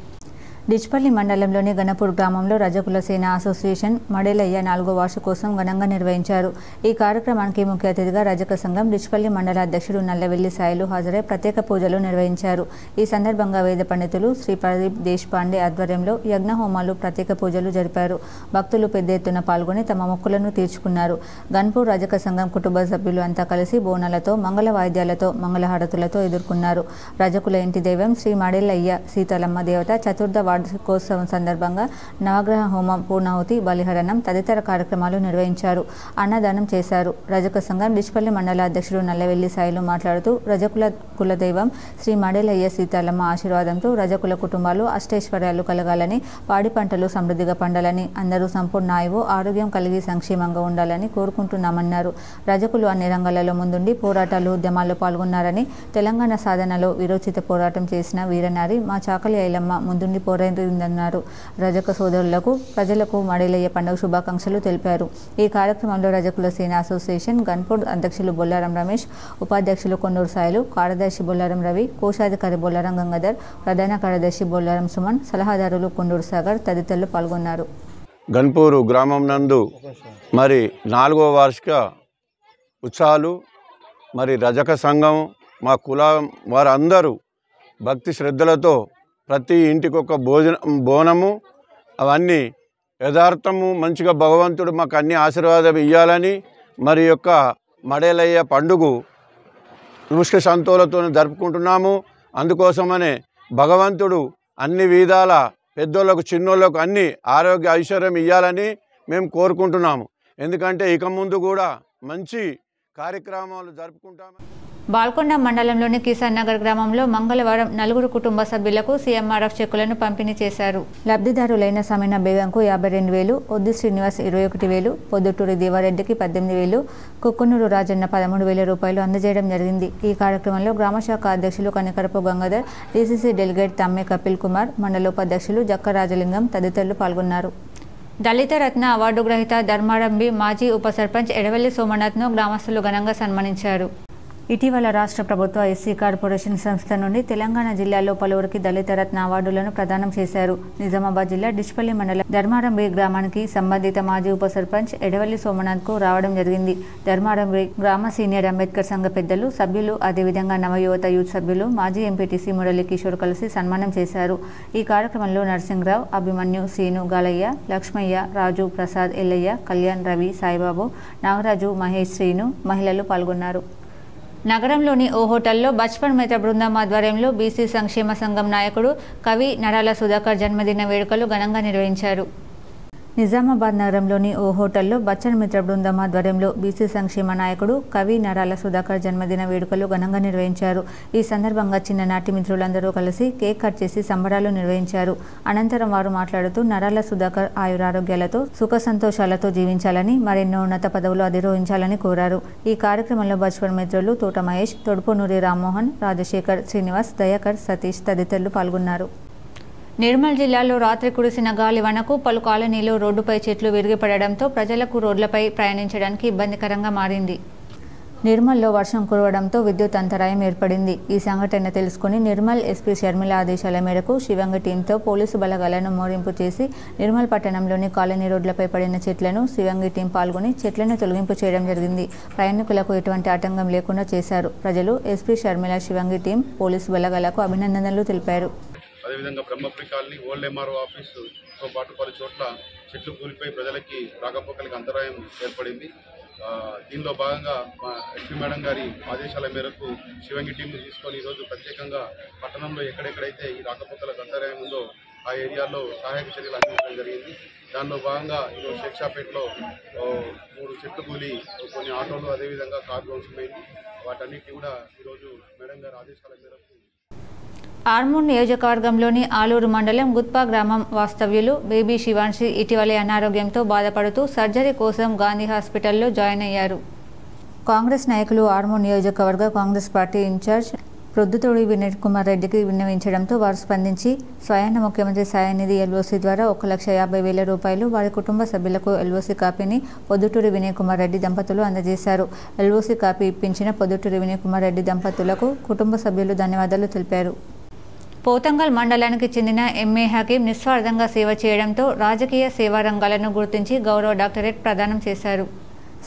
డిచ్పల్లి మండలంలోని గణపూర్ గ్రామంలో రజకుల సేన అసోసియేషన్ మడేలయ్య 4వ వార్షికోత్సవం ఘనంగా నిర్వహించారు. ఈ కార్యక్రమానికి ముఖ్య అతిథిగా రజక సంఘం డిచ్పల్లి మండల అధ్యక్షుడు నల్లవెల్లి సాయిలు హాజరై ప్రత్యేక పూజలు నిర్వహించారు. ఈ సందర్భంగా వేద పండితులు శ్రీ ప్రదీప్ దేశపాండే ఆధ్వర్యంలో యజ్ఞ హోమాలు, ప్రత్యేక పూజలు జరిపారు. భక్తులు పెద్ద ఎత్తున పాల్గొని తమ మొక్కులను తీర్చుకున్నారు. గన్పూర్ రజక సంఘం కుటుంబ సభ్యులు అంతా కలిసి బోనాలతో, మంగళ వాయిద్యాలతో, మంగళహారతులతో ఎదుర్కొన్నారు. రజకుల ఇంటి దైవం శ్రీ మడేలయ్య సీతాలమ్మ దేవత చతుర్థ వార్షికోత్సవం సందర్భంగా నవగ్రహ హోమం, పూర్ణాహుతి, బలిహరణం తదితర కార్యక్రమాలు నిర్వహించారు. అన్నదానం చేశారు. రజక సంఘం డిచ్పల్లి మండల అధ్యక్షుడు నల్లవెల్లి సాయిలు మాట్లాడుతూ రజకుల కులదైవం శ్రీ మడేలయ్య సీతాలమ్మ ఆశీర్వాదంతో రజకుల కుటుంబాలు అష్టైశ్వర్యాలు కలగాలని, పాడి పంటలు సమృద్ధిగా పండాలని, అందరూ సంపూర్ణ ఆయువు, ఆరోగ్యం కలిగి సంక్షేమంగా ఉండాలని కోరుకుంటున్నామన్నారు. రజకులు అన్ని రంగాలలో ముందుండి పోరాటాలు, ఉద్యమాల్లో పాల్గొన్నారని, తెలంగాణ సాధనలో విరోచిత పోరాటం చేసిన వీరనారి మా చాకలి ఐలమ్మ ముందుండి పోరాడిందన్నారు. రజక సోదరులకు, ప్రజలకు మడేలయ్య పండుగ శుభాకాంక్షలు తెలిపారు. ఈ కార్యక్రమంలో రజకుల సేన అసోసియేషన్ గన్పూర్ అధ్యక్షులు బొల్లారం రమేష్, ఉపాధ్యక్షులు కొండూరు సాయిలు, కార్యదర్శి బొల్లారం రవి, కోశాధికారి బొల్లారం గంగాధర్, ప్రధాన కార్యదర్శి బొల్లారం సుమన్, సలహాదారులు కొండూరు సాగర్ తదితరులు పాల్గొన్నారు. గన్పూరు గ్రామం నందు మరి 4వ వార్షిక ఉత్సవాలు, మరి రజక సంఘం, మా కులం వారందరూ భక్తి శ్రద్ధలతో ప్రతి ఇంటికి ఒక బోనము, అవన్నీ యథార్థము మంచిగా భగవంతుడు మాకు అన్ని ఆశీర్వాదం ఇవ్వాలని, మరి యొక్క మడేలయ్య పండుగ సుష్క సంతోలతో జరుపుకుంటున్నాము. అందుకోసమనే భగవంతుడు అన్ని విధాల పెద్దోళ్ళకు, చిన్నోళ్ళకు అన్ని ఆరోగ్య ఐశ్వర్యం ఇవ్వాలని మేము కోరుకుంటున్నాము. ఎందుకంటే ఇక ముందు కూడా మంచి కార్యక్రమాలు జరుపుకుంటాము. బాల్కొండ మండలంలోని కిసాన్ నగర్ గ్రామంలో మంగళవారం 4 కుటుంబ సభ్యులకు సీఎంఆర్ఎఫ్ చెక్కులను పంపిణీ చేశారు. లబ్ధిదారులైన సమీనా బేగంకు 52,000, ఒద్ది శ్రీనివాస్ 21,000, పొద్దుటూరి దేవారెడ్డికి 18,000, కుక్కునూరు రాజన్న 13,000 రూపాయలు అందజేయడం జరిగింది. ఈ కార్యక్రమంలో గ్రామశాఖ అధ్యక్షులు కనికరపు గంగాధర్, డీసీసీ డెలిగేట్ తమ్మె కపిల్ కుమార్, మండలోపాధ్యక్షులు జక్క రాజలింగం తదితరులు పాల్గొన్నారు. దళిత రత్న అవార్డు గ్రహీత ధర్మారంభి మాజీ ఉప సర్పంచ్ ఎడవెల్లి సోమనాథ్ను గ్రామస్తులు ఘనంగా సన్మానించారు. ఇటీవల రాష్ట్ర ప్రభుత్వ ఎస్సీ కార్పొరేషన్ సంస్థ నుండి తెలంగాణ జిల్లాలో పలువురికి దళిత రత్న అవార్డులను ప్రదానం చేశారు. నిజామాబాద్ జిల్లా డిష్పల్లి మండలం ధర్మారంబి గ్రామానికి సంబంధిత మాజీ ఉప సర్పంచ్ ఎడవల్లి సోమనాథ్కు రావడం జరిగింది. ధర్మారంబి గ్రామ సీనియర్ అంబేద్కర్ సంఘ పెద్దలు, సభ్యులు, అదేవిధంగా నవయువత యూత్ సభ్యులు మాజీ ఎంపీటీసీ మురళీ కిషోర్ కలిసి సన్మానం చేశారు. ఈ కార్యక్రమంలో నరసింహరావు, అభిమన్యు, శ్రీను, గాలయ్య, లక్ష్మయ్య, రాజు, ప్రసాద్, ఎల్లయ్య, కళ్యాణ్, రవి, సాయిబాబు, నాగరాజు, మహేష్, శ్రీను, మహిళలు పాల్గొన్నారు. నగరంలోని ఓ హోటల్లో బచ్పన్ మిత్ర బృందం ఆధ్వర్యంలో బీసీ సంక్షేమ సంఘం నాయకుడు కవి నరాల సుధాకర్ జన్మదిన వేడుకలు ఘనంగా నిర్వహించారు. నిజామాబాద్ నగరంలోని ఓ హోటల్లో బచ్చన్ మిత్ర బృందం ఆధ్వర్యంలో బీసీ సంక్షేమ నాయకుడు కవి నరాల సుధాకర్ జన్మదిన వేడుకలు ఘనంగా నిర్వహించారు. ఈ సందర్భంగా చిన్ననాటి మిత్రులందరూ కలిసి కేక్ కట్ చేసి సంబరాలు నిర్వహించారు. అనంతరం వారు మాట్లాడుతూ నరాల సుధాకర్ ఆయురారోగ్యాలతో సుఖ సంతోషాలతో జీవించాలని, మరెన్నో ఉన్నత పదవులు అధిరోహించాలని కోరారు. ఈ కార్యక్రమంలో బచ్పన్ మిత్రులు తోట మహేష్, తొడుపునూరి రామ్మోహన్, రాజశేఖర్, శ్రీనివాస్, దయాకర్, సతీష్ తదితరులు పాల్గొన్నారు. నిర్మల్ జిల్లాలో రాత్రి కురిసిన గాలివానకు పలు కాలనీలు రోడ్డుపై చెట్లు విరిగిపడడంతో ప్రజలకు రోడ్లపై ప్రయాణించడానికి ఇబ్బందికరంగా మారింది. నిర్మల్లో వర్షం కురవడంతో విద్యుత్ అంతరాయం ఏర్పడింది. ఈ సంఘటన తెలుసుకుని నిర్మల్ ఎస్పీ షర్మిల ఆదేశాల మేరకు శివంగి టీంతో పోలీసు బలగాలను మోరింపు చేసి నిర్మల్ పట్టణంలోని కాలనీ రోడ్లపై పడిన చెట్లను శివంగి టీం పాల్గొని చెట్లను తొలగింపు చేయడం జరిగింది. ప్రయాణికులకు ఎటువంటి ఆటంకం లేకుండా చేశారు. ప్రజలు ఎస్పీ షర్మిల, శివంగి టీం, పోలీసు బలగాలకు అభినందనలు తెలిపారు. అదేవిధంగా బ్రహ్మపురి కాలనీ, ఓల్డ్ ఎంఆర్ఓ ఆఫీసుతో పాటు పలు చోట్ల చెట్లు కూలిపోయి ప్రజలకి రాకపోకలకి అంతరాయం ఏర్పడింది. దీనిలో భాగంగా మా ఎస్పీ మేడం గారి ఆదేశాల మేరకు శివంగి టీంను తీసుకొని ఈరోజు ప్రత్యేకంగా పట్టణంలో ఎక్కడెక్కడైతే ఈ రాకపోకలకు అంతరాయం ఉందో ఆ ఏరియాలో సహాయక చర్యలు అందించడం జరిగింది. దానిలో భాగంగా ఈరోజు షేక్షాపేటలో 3 చెట్లు కూలి కొన్ని ఆటోలు, అదేవిధంగా కారు ధ్వంసమైంది. వాటన్నిటి కూడా ఈరోజు మేడం గారి ఆదేశాల మేరకు ఆర్మూర్ నియోజకవర్గంలోని ఆలూరు మండలం గుత్పా గ్రామం వాస్తవ్యులు బేబీ శివాన్షి ఇటీవలే అనారోగ్యంతో బాధపడుతూ సర్జరీ కోసం గాంధీ హాస్పిటల్లో జాయిన్ అయ్యారు. కాంగ్రెస్ నాయకులు ఆర్మూర్ నియోజకవర్గ కాంగ్రెస్ పార్టీ ఇన్ఛార్జ్ ప్రొద్దుతోడి వినయ్ కుమార్ రెడ్డికి విన్నవించడంతో వారు స్పందించి స్వయాన ముఖ్యమంత్రి సాయనిధి ఎల్ఓసి ద్వారా 1,50,000 రూపాయలు వారి కుటుంబ సభ్యులకు ఎల్ఓసి కాపీని పొద్దుటూరి వినయ్ కుమార్ రెడ్డి దంపతులు అందజేశారు. ఎల్ఓసి కాపీ ఇప్పించిన పొద్దుటూరి వినయ్ కుమార్ రెడ్డి దంపతులకు కుటుంబ సభ్యులు ధన్యవాదాలు తెలిపారు. పోతంగల్ మండలానికి చెందిన ఎంఏ హకీం నిస్వార్థంగా సేవ చేయడంతో రాజకీయ సేవా రంగాలను గుర్తించి గౌరవ డాక్టరేట్ ప్రదానం చేశారు.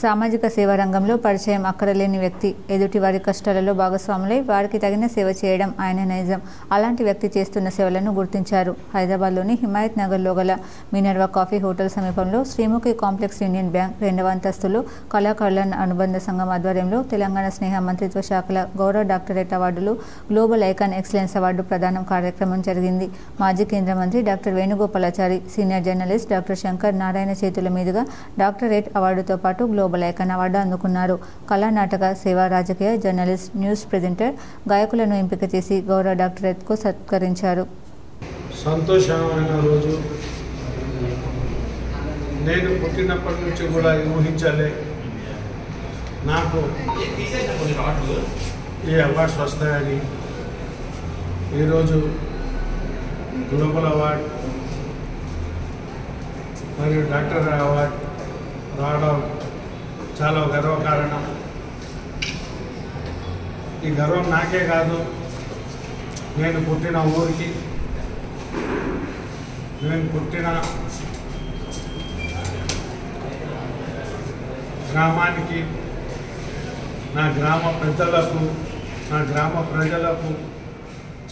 సామాజిక సేవా రంగంలో పరిచయం అక్కరలేని వ్యక్తి. ఎదుటి వారి కష్టాలలో భాగస్వాములై వారికి తగిన సేవ చేయడం ఆయన నైజం. అలాంటి వ్యక్తి చేస్తున్న సేవలను గుర్తించారు. హైదరాబాద్లోని హిమాయత్ నగర్లో గల మినర్వా కాఫీ హోటల్ సమీపంలో శ్రీముఖి కాంప్లెక్స్ యూనియన్ బ్యాంక్ 2వ అంతస్తులో కళాకారుల అనుబంధ సంఘం ఆధ్వర్యంలో తెలంగాణ స్నేహ మంత్రిత్వ శాఖల గౌరవ డాక్టరేట్ అవార్డులు, గ్లోబల్ ఐకాన్ ఎక్సలెన్స్ అవార్డు ప్రదానం కార్యక్రమం జరిగింది. మాజీ కేంద్ర మంత్రి doctor Venugopalachari, senior journalist doctor Shankar Narayana చేతుల మీదుగా డాక్టరేట్ అవార్డుతో పాటు గ్లోబల్ ఐకాన్ అవార్డు అందుకున్నారు. కళా, నాటక, సేవా, రాజకీయ, జర్నలిస్ట్, న్యూస్ ప్రెజెంటర్, గాయకులను ఎంపిక చేసి గౌరవ డాక్టరేట్కు సత్కరించారు. సంతోషమైన రోజు. నేను పుట్టినప్పటి నుంచి కూడా ఊహించలే నాకు ఈ అవార్డ్స్ వస్తాయని. ఈరోజు గ్లోబల్ అవార్డ్ మరియు డాక్టర్ అవార్డ్ రావడం చాలా గర్వకారణం. ఈ గర్వం నాకే కాదు, నేను పుట్టిన ఊరికి, నేను పుట్టిన గ్రామానికి, నా గ్రామ పెద్దలకు, నా గ్రామ ప్రజలకు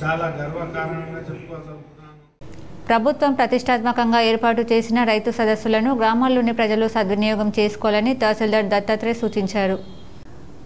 చాలా గర్వకారణంగా చెప్పుకోగలుగుతున్నాను. ప్రభుత్వం ప్రతిష్టాత్మకంగా ఏర్పాటు చేసిన రైతు సదస్సులను గ్రామాల్లోని ప్రజలు సద్వినియోగం చేసుకోవాలని తహసీల్దార్ దత్తాత్రేయ సూచించారు.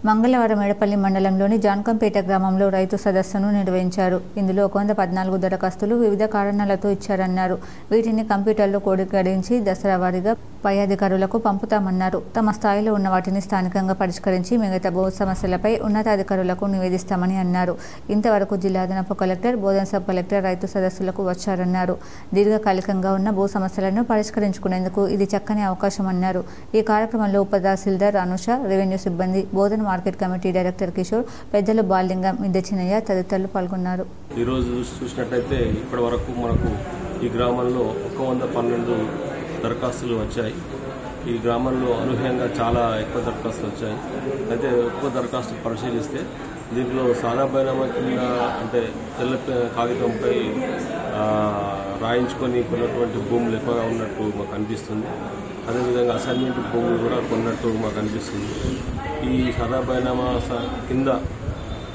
మంగళవారం ఎడపల్లి మండలంలోని జాన్కంపేట గ్రామంలో రైతు సదస్సును నిర్వహించారు. ఇందులో 114 దరఖాస్తులు వివిధ కారణాలతో ఇచ్చారన్నారు. వీటిని కంప్యూటర్లో క్రోడీకరించి దసరా వారీగా పై అధికారులకు పంపుతామన్నారు. తమ స్థాయిలో ఉన్న వాటిని స్థానికంగా పరిష్కరించి మిగతా భూ సమస్యలపై ఉన్నతాధికారులకు నివేదిస్తామని అన్నారు. ఇంతవరకు జిల్లా అదనపు కలెక్టర్, బోధన్ సబ్ కలెక్టర్ రైతు సదస్సులకు వచ్చారన్నారు. దీర్ఘకాలికంగా ఉన్న భూ సమస్యలను పరిష్కరించుకునేందుకు ఇది చక్కని అవకాశం అన్నారు. ఈ కార్యక్రమంలో ఉప తహసీల్దార్ అనుష, రెవెన్యూ సిబ్బంది, Bodhan market committee director Kishore, పెద్దలు బాలింగం, మిద్దె చిన్నయ్య తదితరులు పాల్గొన్నారు. ఈరోజు చూసినట్లయితే ఇప్పటి వరకు మనకు ఈ గ్రామంలో 112 దరఖాస్తులు వచ్చాయి. ఈ గ్రామంలో అనూహ్యంగా చాలా ఎక్కువ దరఖాస్తులు వచ్చాయి. అయితే ఎక్కువ దరఖాస్తులు పరిశీలిస్తే దీంట్లో సాదా బైనామా కింద అంటే తెల్ల కాగితంపై రాయించుకొని కొన్నటువంటి భూములు ఎక్కువగా ఉన్నట్టు మాకు అనిపిస్తుంది. అదేవిధంగా అసైన్మెంట్ భూములు కూడా కొన్నట్టు మాకు అనిపిస్తుంది. ఈ సాదా బైనామా కింద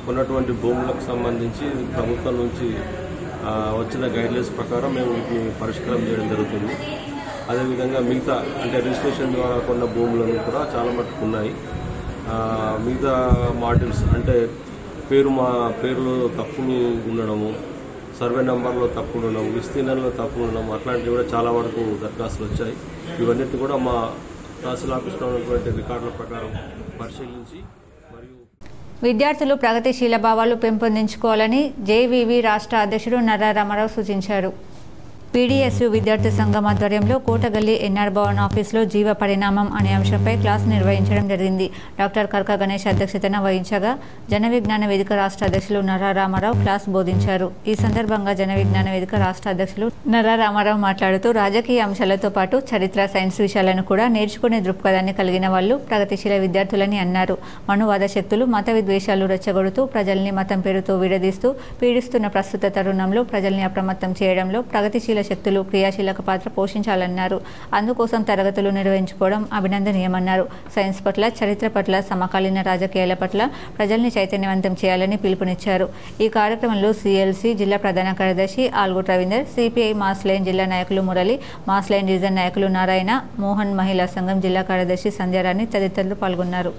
కొన్నటువంటి భూములకు సంబంధించి ప్రభుత్వం నుంచి వచ్చిన గైడ్లైన్స్ ప్రకారం మేము వీటిని పరిష్కారం చేయడం జరుగుతుంది. అదేవిధంగా మిగతా అంటే రిజిస్ట్రేషన్ ద్వారా కొన్న భూములను కూడా చాలా మటుకు ఉన్నాయి. మిగతా మాడ్యూల్స్ అంటే పేర్లు తప్పులు ఉండడము, సర్వే నెంబర్లో తప్పులు ఉండడం, విస్తీర్ణంలో తప్పులు ఉండడం అట్లాంటివి కూడా చాలా వరకు దరఖాస్తులు వచ్చాయి. ఇవన్నిటి కూడా మా తహసీల్ ఆఫీస్లో ఉన్నటువంటి రికార్డుల ప్రకారం పరిశీలించి మరియు విద్యార్థులు ప్రగతిశీల భావాలు పెంపొందించుకోవాలని జేవీవీ రాష్ట్ర అధ్యక్షుడు నర్రా రామారావు సూచించారు. పీడీఎస్యు విద్యార్థి సంఘం ఆధ్వర్యంలో కోటగల్లి ఎన్ఆర్ భవన్ ఆఫీసులో జీవ పరిణామం అనే అంశంపై క్లాస్ నిర్వహించడం జరిగింది. డాక్టర్ కర్క గణేష్ అధ్యక్షతన వహించగా జన విజ్ఞాన వేదిక రాష్ట్ర అధ్యక్షులు నర్రా రామారావు క్లాస్ బోధించారు. ఈ సందర్భంగా జన విజ్ఞాన వేదిక రాష్ట్ర అధ్యక్షులు నర్రా రామారావు మాట్లాడుతూ రాజకీయ అంశాలతో పాటు చరిత్ర, సైన్స్ విషయాలను కూడా నేర్చుకునే దృక్పథాన్ని కలిగిన వాళ్ళు ప్రగతిశీల విద్యార్థులని అన్నారు. మనువాద శక్తులు మత విద్వేషాలు రెచ్చగొడుతూ ప్రజల్ని మతం పేరుతో విడదీస్తూ పీడిస్తున్న ప్రస్తుత తరుణంలో ప్రజల్ని అప్రమత్తం చేయడంలో ప్రగతిశీల శక్తులు క్రియాశీలక పాత్ర పోషించాలన్నారు. అందుకోసం తరగతులు నిర్వహించుకోవడం అభినందనీయమన్నారు. సైన్స్ పట్ల, చరిత్ర పట్ల, సమకాలీన రాజకీయాల పట్ల ప్రజల్ని చైతన్యవంతం చేయాలని పిలుపునిచ్చారు. ఈ కార్యక్రమంలో సిఎల్సి జిల్లా ప్రధాన కార్యదర్శి Algut Ravinder, CPI mass line జిల్లా నాయకులు మురళి, మాస్ లైన్ డివిజన్ నాయకులు నారాయణ, మోహన్, మహిళా సంఘం జిల్లా కార్యదర్శి సంధ్యారాణి తదితరులు పాల్గొన్నారు.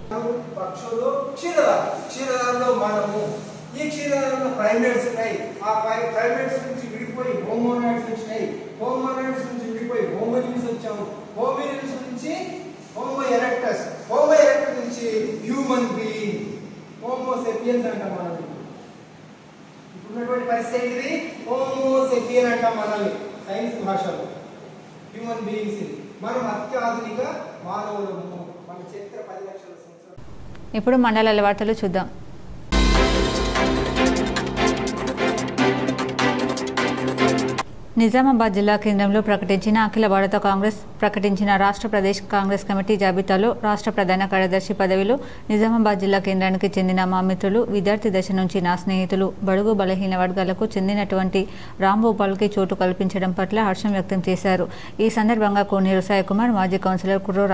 ఈ క్షీరాలలో ప్రైమేట్స్ ఉన్నాయి. ఆ ప్రైమేట్స్ నుంచి విడిపోయి హోమోనాయిడ్స్ వచ్చినాయి. హోమోనాయిడ్స్ నుంచి విడిపోయి హోమోనిల్స్ వచ్చాము. హోమోనిల్స్ నుంచి హోమో ఎరెక్టస్, హోమో ఎరెక్టస్ నుంచి హ్యూమన్ బీయింగ్, హోమోసెపియన్స్ అంటాం మనం. ఇప్పుడున్నటువంటి పరిస్థితి ఏంటిది? హోమోసెపియన్ అంటాం మనల్ని సైన్స్ భాషలో. హ్యూమన్ బీయింగ్స్ మనం అత్యాధునిక మానవులము. మన చరిత్ర 10 లక్షల సంవత్సరాలు. ఇప్పుడు మండలాల వార్తలు చూద్దాం. నిజామాబాద్ జిల్లా కేంద్రంలో ప్రకటించిన అఖిల భారత కాంగ్రెస్ ప్రకటించిన రాష్ట్ర ప్రదేశ్ కాంగ్రెస్ కమిటీ జాబితాలో రాష్ట్ర ప్రధాన కార్యదర్శి పదవిలో నిజామాబాద్ జిల్లా కేంద్రానికి చెందిన మా మిత్రులు, విద్యార్థి దశ నుంచి నా స్నేహితులు, బడుగు బలహీన వర్గాలకు చెందినటువంటి రాంభూపాల్కి చోటు కల్పించడం పట్ల హర్షం వ్యక్తం చేశారు. ఈ సందర్భంగా కోనేరు సాయి కుమార్, మాజీ కౌన్సిలర్ కుర్రో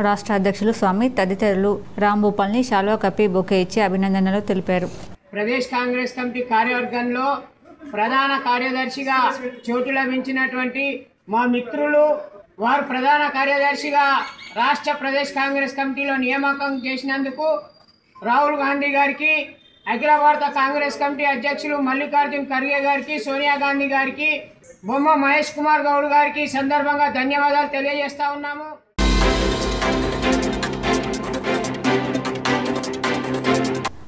రాష్ట్ర అధ్యక్షులు స్వామి తదితరులు రాంభూపాల్ని శాల్వా కప్పి బొకే ఇచ్చి అభినందనలు తెలిపారు. ప్రదేశ్ కాంగ్రెస్ కమిటీ కార్యవర్గంలో ప్రధాన కార్యదర్శిగా చోటు లభించినటువంటి మా మిత్రులు, వారు ప్రధాన కార్యదర్శిగా రాష్ట్ర ప్రదేశ్ కాంగ్రెస్ కమిటీలో నియామకం చేసినందుకు రాహుల్ గాంధీ గారికి, అఖిల భారత కాంగ్రెస్ కమిటీ అధ్యక్షులు మల్లికార్జున్ ఖర్గే గారికి, సోనియా గాంధీ గారికి, బొమ్మ మహేష్ కుమార్ గౌడ్ గారికి సందర్భంగా ధన్యవాదాలు తెలియజేస్తా ఉన్నాము.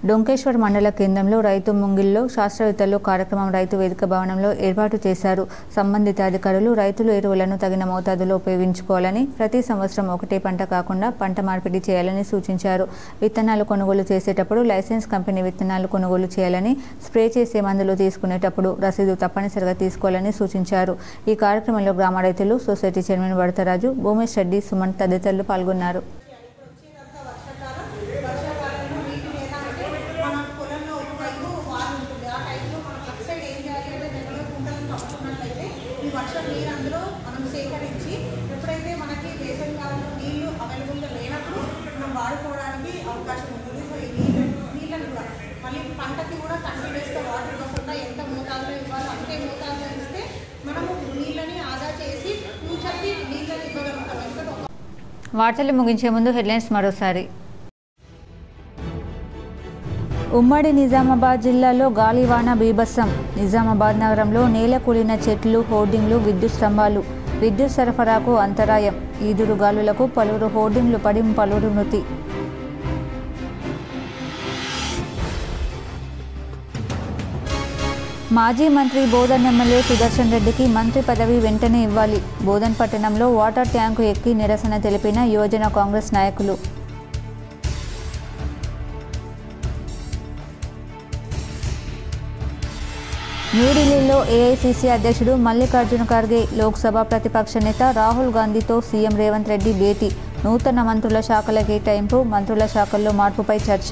డొంకేశ్వర్ మండల కేంద్రంలో రైతు ముంగిల్లో శాస్త్రవేత్తలు కార్యక్రమం రైతు వేదిక భవనంలో ఏర్పాటు చేశారు. సంబంధిత అధికారులు రైతులు ఎరువులను తగిన మోతాదులో ఉపయోగించుకోవాలని, ప్రతి సంవత్సరం ఒకటే పంట కాకుండా పంట మార్పిడి చేయాలని సూచించారు. విత్తనాలు కొనుగోలు చేసేటప్పుడు లైసెన్స్ కంపెనీ విత్తనాలు కొనుగోలు చేయాలని, స్ప్రే చేసే మందులు తీసుకునేటప్పుడు రసీదు తప్పనిసరిగా తీసుకోవాలని సూచించారు. ఈ కార్యక్రమంలో గ్రామ రైతులు, సొసైటీ చైర్మన్ వడతరాజు, భూమేష్ రెడ్డి, సుమన్ తదితరులు పాల్గొన్నారు. వార్తలు ముగించే ముందు హెడ్లైన్స్ మరోసారి. ఉమ్మడి నిజామాబాద్ జిల్లాలో గాలివాన బీభత్సం. నిజామాబాద్ నగరంలో నేల కూలిన చెట్లు, హోర్డింగ్లు, విద్యుత్ స్తంభాలు. విద్యుత్ సరఫరాకు అంతరాయం. ఈదురుగాలులకు పలువురు హోర్డింగ్లు పడి పలువురు మృతి. మాజీ మంత్రి బోధన్ ఎమ్మెల్యే సుదర్శన్ రెడ్డికి మంత్రి పదవి వెంటనే ఇవ్వాలి. బోధన్ పట్టణంలో వాటర్ ట్యాంకు ఎక్కి నిరసన తెలిపిన యువజన కాంగ్రెస్ నాయకులు. న్యూఢిల్లీలో ఏఐసీసీ అధ్యక్షుడు మల్లికార్జున ఖర్గే, లోక్సభ ప్రతిపక్ష నేత రాహుల్ గాంధీతో సీఎం రేవంత్ రెడ్డి భేటీ. నూతన మంత్రుల శాఖల కేటాయింపు, మంత్రుల శాఖల్లో మార్పుపై చర్చ.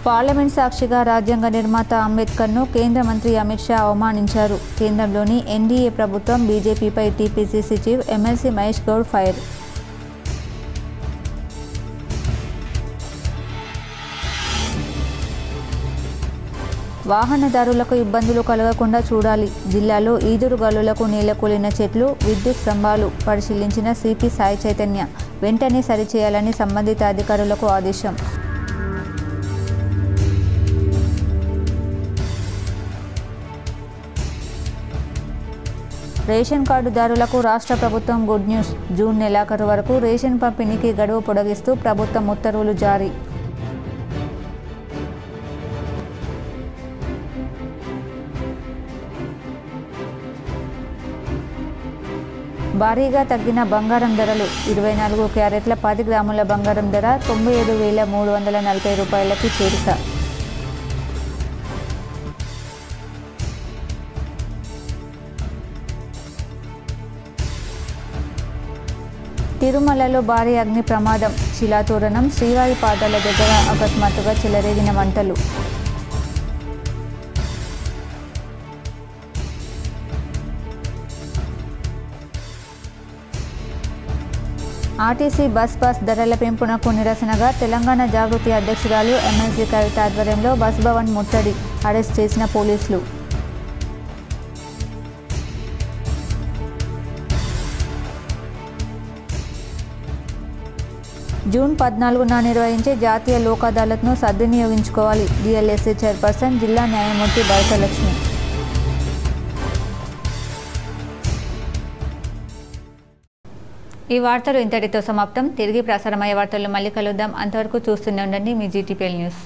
పార్లమెంట్ సాక్షిగా రాజ్యాంగ నిర్మాత అంబేద్కర్ను కేంద్ర మంత్రి అమిత్ షా అవమానించారు. కేంద్రంలోని ఎన్డీఏ ప్రభుత్వం బీజేపీపై TPCC chief MLC Mahesh Goud fire. వాహనదారులకు ఇబ్బందులు కలగకుండా చూడాలి. జిల్లాలో ఈదురుగాలులకు నేలకూలిన చెట్లు, విద్యుత్ స్తంభాలు పరిశీలించిన సిపి సాయి చైతన్య. వెంటనే సరిచేయాలని సంబంధిత అధికారులకు ఆదేశం. రేషన్ కార్డుదారులకు రాష్ట్ర ప్రభుత్వం గుడ్ న్యూస్. జూన్ నెలాఖరు వరకు రేషన్ పంపిణీకి గడువు పొడిగిస్తూ ప్రభుత్వం ఉత్తర్వులు జారీ. భారీగా తగ్గిన బంగారం ధరలు. 24 క్యారెట్ల 10 గ్రాముల బంగారం ధర 97,340 రూపాయలకి చేరిక. తిరుమలలో భారీ అగ్ని ప్రమాదం. శిలాతోరణం శ్రీవారి పాదాల దగ్గర అకస్మాత్తుగా చెలరేగిన మంటలు. ఆర్టీసీ బస్ ధరల పెంపునకు నిరసనగా తెలంగాణ జాగృతి అధ్యక్షురాలు ఎమ్మెల్సీ కవిత ఆధ్వర్యంలో బస్ భవన్ ముట్టడి. అరెస్ట్ చేసిన పోలీసులు. జూన్ 14న నిర్వహించే జాతీయ లోక్ అదాలత్ను సద్వినియోగించుకోవాలి. డిఎల్ఎస్సీ చైర్పర్సన్ జిల్లా న్యాయమూర్తి భరతలక్ష్మి. ఈ వార్తలు ఇంతటితో సమాప్తం. తిరిగి ప్రసారమయ్యే వార్తల్లో మళ్ళీ కలుద్దాం. అంతవరకు చూస్తూనే ఉండండి మీ జీటీపీఎల్ న్యూస్.